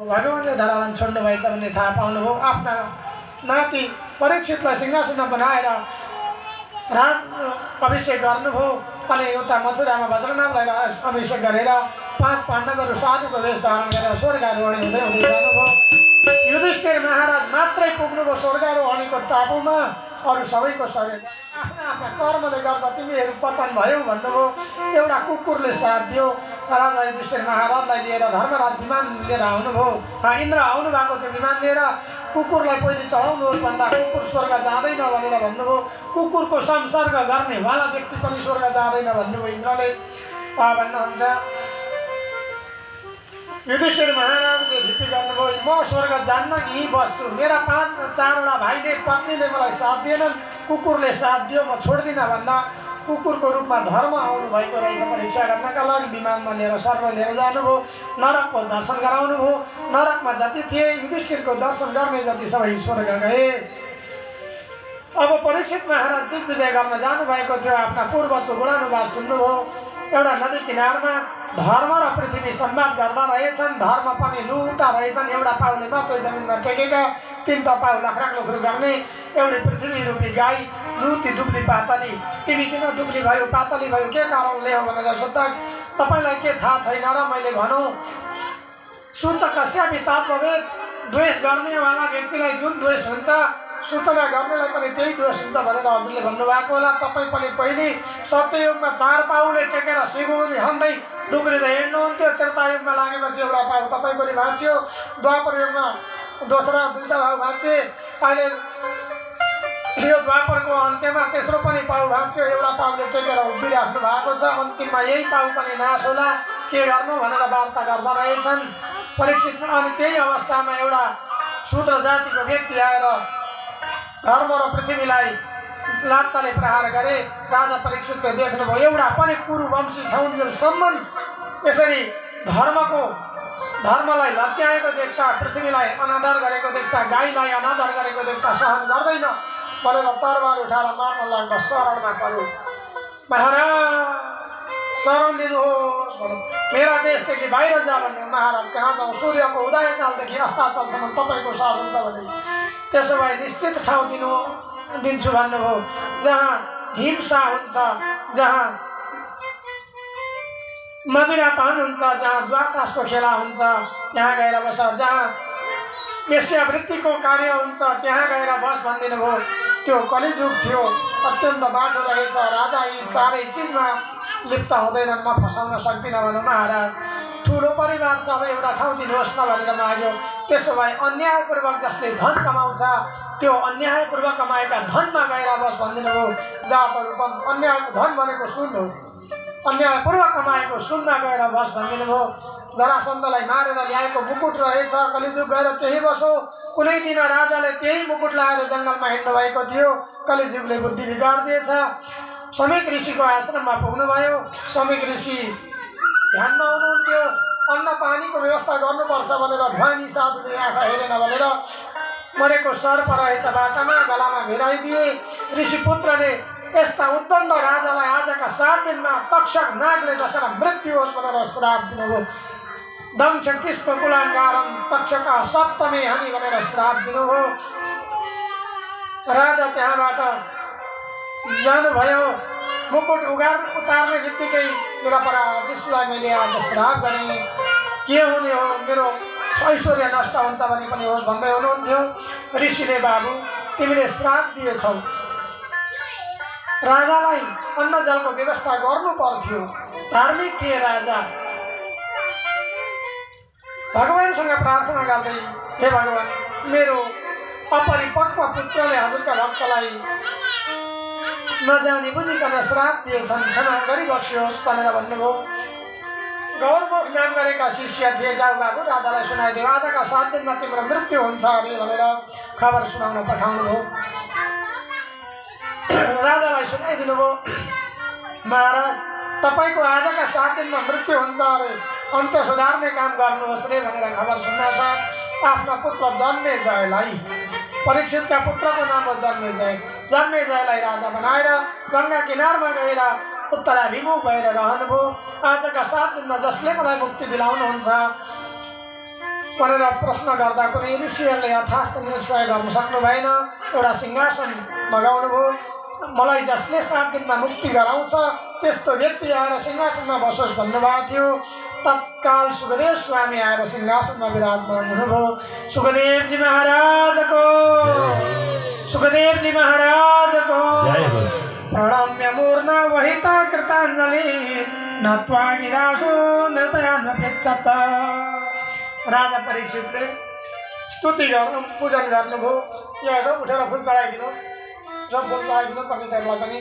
भगवानले धरावन छोड्नु भएछ भन्ने थाहा पाउनुभयो। आफ्ना नाति परीक्षितलाई सिंहासनमा बनाएर राज अभिषेक गर्नुभयो। अनि उता मथुरामा वज्रनाभलाई अभिषेक गरेर 5 पाण्डवहरू साधुको वेश धारण गरेर स्वर्गारोहणी हुँदै हुँदै जानुभयो। युधिष्ठिर महाराज मात्रै पुग्नुभयो स्वर्गारोहणीको टापुमा। अरू सबैको शरीर आफ्ना आफ्ना कर्मले गर्दा तिमीहरू पतन भयो भन्नुभयो। एउटा कुकुरले साथ दियो। राजा युधिष्ठिर महाराजलाई लिएर धर्मराज विमान लिएर आउनुभयो। इन्द्र आउनु भएको त्यो विमान लिएर कुकुरलाई पहिले चढाउनुहोस् भन्दा कुकुर स्वर्ग जाँदैन भनेर भन्नुभयो। कुकुरको संसर्ग गर्नेवाला व्यक्ति पनि स्वर्ग जाँदैन भन्नुभयो इन्द्रले भन्नुहुन्छ। युधिष्ठिर महाराजले ढिप्पी गर्नुभयो, म स्वर्ग जान्न यहीँ बस्छु। मेरा 4वटा भाइले पत्नीले मलाई साथ दिएनन्, कुकुरले साथ दियो, म छोड्दिनँ भन्दा कुकुरको रूपमा धर्म आउनु भएको रहेछ। परीक्षा गर्नका लागि विमानमा लिएर सर्व लिएर जानुभयो। नरकको दर्शन गराउनुभयो। नरकमा जति थिए युधिष्ठिरको दर्शन गर्ने जति सबै स्वर्ग गए। अब परीक्षित महाराज दिग्विजय गर्न जानुभएको थियो। आफ्ना पूर्वजको गुणानुवाद सुन्नुभयो। एउटा नदी किनारमा धर्म र पृथ्वी संवाद गर्दा रहेछन्। धर्म पनि लुटा रहेछन्। एउटा पाउले मात्रै जमिनमा टेकेका, 3 पाउ लखराक लुखुर गर्ने। एउटी पृथ्वी रूपी गाई लुती दुब्ली पातली। तिमी किन दुब्ली भयो पातली भयो के कारणले हो भनेर सोद्धा तपाईँलाई के थाहा छैन र मैले भनौँ सूचक कस्यापि तात्पर्य द्वेष गर्नेवाला व्यक्तिलाई जुन द्वेष हुन्छ सूचना गर्नेलाई पनि त्यही द्वेष हुन्छ भनेर हजुरले भन्नुभएको होला। तपाईँ पनि पहिले सत्ययुगमा 4 पाउले टेकेर सिगुनी हन्दै डुक्रिँदै हिँड्नुहुन्थ्यो। त्रेतायुगमा लागेपछि एउटा पाउ तपाईँको नि भाँच्यो। द्वापर युगमा दोस्रा 2टा भाउ भाँचे। अहिले यो द्वापरको अन्त्यमा तेस्रो पनि पाउ भाँच्यो। एउटा पाउले टेकेर उभिराख्नु भएको छ। अन्तिममा यही पाउ पनि नाश होला के गर्नु भनेर वार्ता गर्दा रहेछन् परीक्षित। अनि त्यही अवस्थामा एउटा शूद्र जातिको व्यक्ति आएर धर्म र पृथ्वीलाई लात्ताले प्रहार गरे। राजा परीक्षितले देख्नुभयो एउटा पनि कुरुवंशी छौन्जेलसम्म यसरी धर्मलाई लत्याएको देख्दा, पृथ्वीलाई अनादर गरेको देख्दा, गाईलाई अनादर गरेको देख्दा सहन गर्दैन भनेर तरबार उठाएर मार्न लाग्दा शरणमा पर्यो। महाराज शरण दिनुहोस् भन्नु। मेरा देशदेखि बाहिर जा भन्नु। महाराज कहाँ जाउँ? सूर्यको उदय चालदेखि अस्ताचलसम्म तपाईँको शासन छ भने त्यसो भए निश्चित ठाउँ दिन्छु भन्नुभयो। जहाँ हिंसा हुन्छ, जहाँ मदिरापान हुन्छ, जहाँ जुवातासको खेला हुन्छ त्यहाँ गएर बस। जहाँ वेश्यावृत्तिको कार्य हुन्छ त्यहाँ गएर बस भनिदिनु भयो। त्यो कलिजुग थियो, अत्यन्त बाटो रहेछ। राजा यी 4 चिजमा लिप्त हुँदैनन्। म फसाउन सक्दिनँ भनौँ। महाराज ठुलो परिवार छ, अब एउटा ठाउँ दिनुहोस् न भनेर माग्यो। त्यसो भए अन्यायपूर्वक जसले धन कमाउँछ त्यो अन्यायपूर्वक कमाएका धनमा गएर बस भनिदिनु भयो। जात रूपम अन्यायको धन भनेको सुन हो। अन्यायपूर्वक कमाएको सुनमा गएर बस भनिदिनु भयो। जरासन्धलाई मारेर ल्याएको मुकुट रहेछ, कलिजुग गएर त्यही बसो। कुनै दिन राजाले त्यही मुकुट लगाएर जङ्गलमा हिँड्नु भएको थियो। कलिजुगले बुद्धि बिगारिदिएछ। समीक ऋषिको आश्रममा पुग्नुभयो। समीक ऋषि ध्यानमा हुनुहुन्थ्यो। अन्न पानीको व्यवस्था गर्नुपर्छ भनेर ध्वनि साधुले आँखा हेरेन भनेर मरेको सर्प रहेछ बाटामा, गलामा भिराइदिए। ऋषिपुत्रले यस्ता उद्दण्ड राजालाई आजका 7 दिनमा तक्षक नागले डसेर मृत्यु होस् भनेर श्राप दिनुभयो। दंश कृष्ण कुलाङ्गारम तक्षका सप्तमे हनि भनेर श्राप दिनुभयो। राजा त्यहाँबाट जानुभयो। मुकुट उतार्ने बित्तिकै मेरा परा ऋषिलाई मैले आज श्राप गरेँ, के हुने हो, मेरो ऐश्वर्य नष्ट हुन्छ भने पनि होस् भन्दै हुनुहुन्थ्यो। ऋषिले बाबु तिमीले श्राप दिएछौ, राजालाई अन्न जलको व्यवस्था गर्नु पर्थ्यो, धार्मिक थिए राजा। भगवानसँग प्रार्थना गर्दै हे भगवान मेरो अपरिपक्व पुत्रले हजुरका भक्तलाई नजानी बुझिकन श्राप दिएछन्, क्षमा गरिबक्सियोस् भनेर भन्नुभयो। गौरमुख नाम गरेका शिष्य थिए, जाऊ बाबु राजालाई सुनाइदियो, आजका 7 दिनमा तिम्रो मृत्यु हुन्छ अरे भनेर खबर सुनाउन पठाउनु भयो। राजालाई सुनाइदिनु भयो, महाराज तपाईँको आजका 7 दिनमा मृत्यु हुन्छ अरे, अन्त्य सुधार्ने काम गर्नुहोस् रे भनेर खबर सुन्नासाथ आफ्ना पुत्र जन्मेजयलाई, परीक्षितका पुत्रको नाम हो जन्मेजय, जन्मेजयलाई राजा बनाएर गङ्गा किनारमा गएर उत्तराभिमुख भएर रहनुभयो। आजका 7 दिनमा जसले मलाई मुक्ति दिलाउनुहुन्छ भनेर प्रश्न गर्दा कुनै ऋषिहरूले यथार्थ निश्चय गर्न सक्नु भएन। एउटा सिंहासन लगाउनु भयो, मलाई जसले 7 दिनमा मुक्ति गराउँछ त्यस्तो व्यक्ति आएर सिंहासनमा बसोस् भन्नुभएको थियो। तत्काल सुखदेव स्वामी आएर सिंहासनमा विराजमान हुनुभयो। सुखदेवजी महाराजको प्रणम्य मूर्ना वहिता कृताञ्जलि नत्वा गिरासो नृतयान्वपेक्षत। राजा परीक्षितले स्तुति गर्नु पूजन गर्नुभयो। यहाँ सब उठेर फुल चढाइदिनु, सब फुल चढाइदिनु पण्डितहरूलाई पनि।